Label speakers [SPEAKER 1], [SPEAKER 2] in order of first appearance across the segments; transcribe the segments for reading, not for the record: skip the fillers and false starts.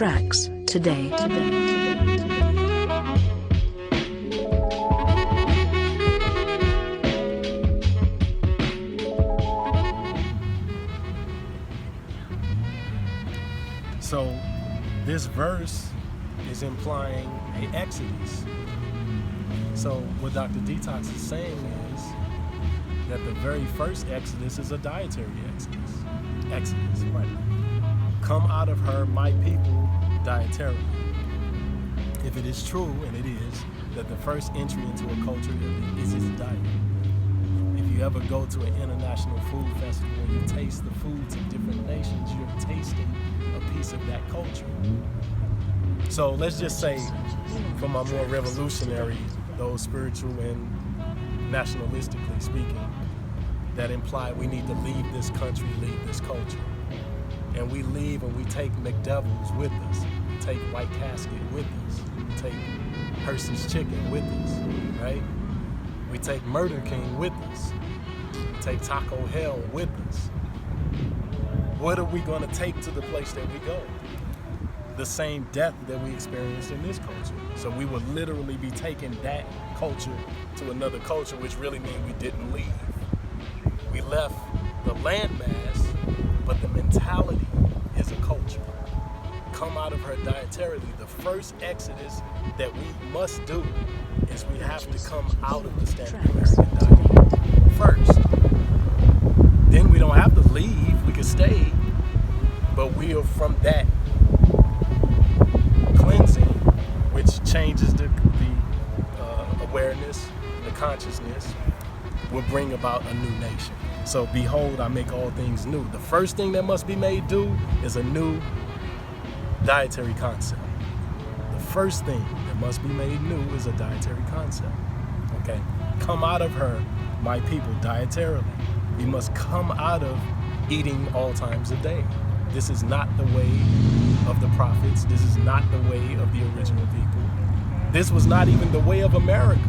[SPEAKER 1] tracks today.
[SPEAKER 2] So this verse is implying an exodus. So what Dr. DETOX is saying is that the very first exodus is a dietary exodus. Exodus, right? Come out of her, my people, dietarily. If it is true, and it is, that the first entry into a culture is its diet. If you ever go to an international food festival and you taste the foods of different nations, you're tasting a piece of that culture. So let's just say, from our more revolutionary, those spiritual and nationalistically speaking, that imply we need to leave this country, leave this culture. And we leave and we take McDevils with us, we take White Casket with us, we take Hershey's Chicken with us, right? We take Murder King with us, we take Taco Hell with us. What are we going to take to the place that we go? The same death that we experienced in this culture. So we would literally be taking that culture to another culture, which really means we didn't leave. We left the landmass, but the mentality is a culture. Come out of her dietarily. The first exodus that we must do is we have to come out of the standard American diet first. Then we don't have to leave, we can stay, but we are from that cleansing, which changes the awareness, the consciousness, will bring about a new nation. So behold, I make all things new. The first thing that must be made new is a new dietary concept. The first thing that must be made new is a dietary concept. Okay? Come out of her, my people, dietarily. We must come out of eating all times of day. This is not the way of the prophets. This is not the way of the original people. This was not even the way of America.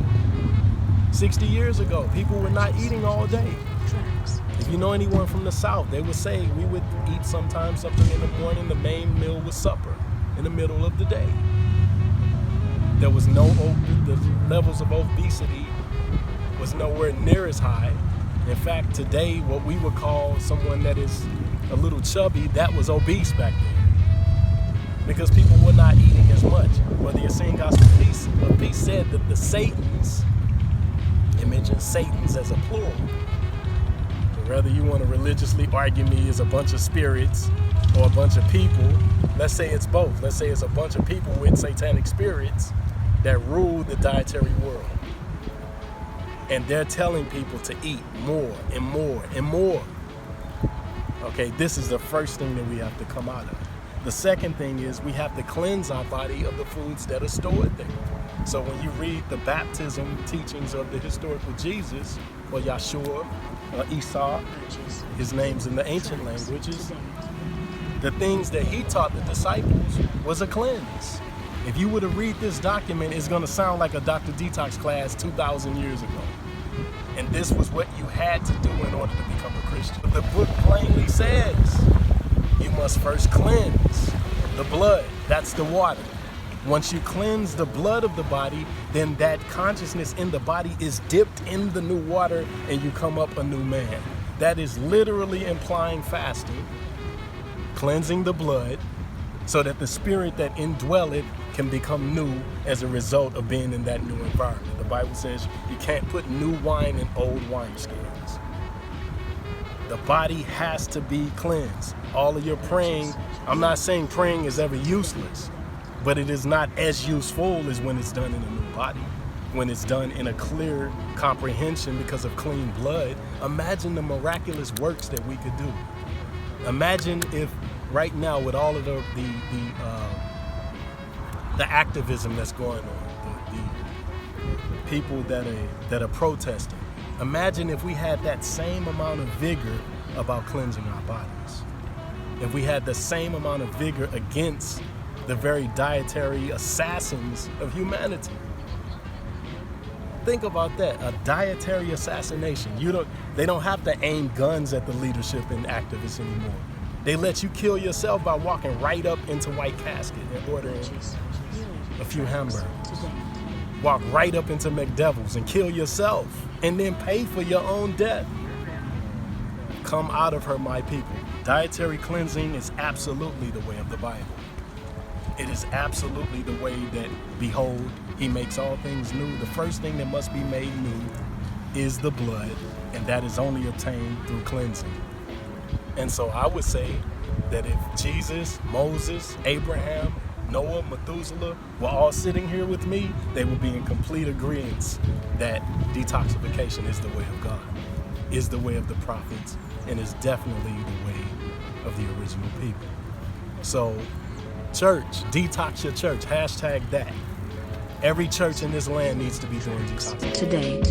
[SPEAKER 2] 60 years ago, people were not eating all day. If you know anyone from the South, they would say we would eat sometimes something in the morning. The main meal was supper in the middle of the day. There was no, the levels of obesity was nowhere near as high. In fact, today, what we would call someone that is a little chubby, that was obese back then. Because people were not eating as much. Well, the Essene Gospel Peace said that the Satans, it mentions Satans as a plural. Whether you want to religiously argue me as a bunch of spirits or a bunch of people, let's say it's both. Let's say it's a bunch of people with satanic spirits that rule the dietary world. And they're telling people to eat more and more and more. Okay, this is the first thing that we have to come out of. The second thing is we have to cleanse our body of the foods that are stored there. So when you read the baptism teachings of the historical Jesus, or Yahshua, Esau, his name's in the ancient languages, the things that he taught the disciples was a cleanse. If you were to read this document, it's going to sound like a Dr. DETOX class 2,000 years ago. And this was what you had to do in order to become a Christian. The book plainly says you must first cleanse the blood. That's the water. Once you cleanse the blood of the body, then that consciousness in the body is dipped in the new water and you come up a new man. That is literally implying fasting, cleansing the blood, so that the spirit that indwelleth can become new as a result of being in that new environment. The Bible says you can't put new wine in old wineskins. The body has to be cleansed. All of your praying, I'm not saying praying is ever useless, but it is not as useful as when it's done in a new body, when it's done in a clear comprehension because of clean blood. Imagine the miraculous works that we could do. Imagine if right now with all of the activism that's going on, the people that are protesting, imagine if we had that same amount of vigor about cleansing our bodies. If we had the same amount of vigor against the very dietary assassins of humanity. Think about that, a dietary assassination. They don't have to aim guns at the leadership and activists anymore. They let you kill yourself by walking right up into White Casket and ordering a few hamburgers. Walk right up into McDevil's and kill yourself and then pay for your own death. Come out of her, my people. Dietary cleansing is absolutely the way of the Bible. It is absolutely the way that, behold, he makes all things new. The first thing that must be made new is the blood, and that is only obtained through cleansing. And so I would say that if Jesus, Moses, Abraham, Noah, Methuselah were all sitting here with me, they would be in complete agreement that detoxification is the way of God, is the way of the prophets, and is definitely the way of the original people. So, church, detox your church, hashtag that. Every church in this land needs to be doing detox.
[SPEAKER 1] Today.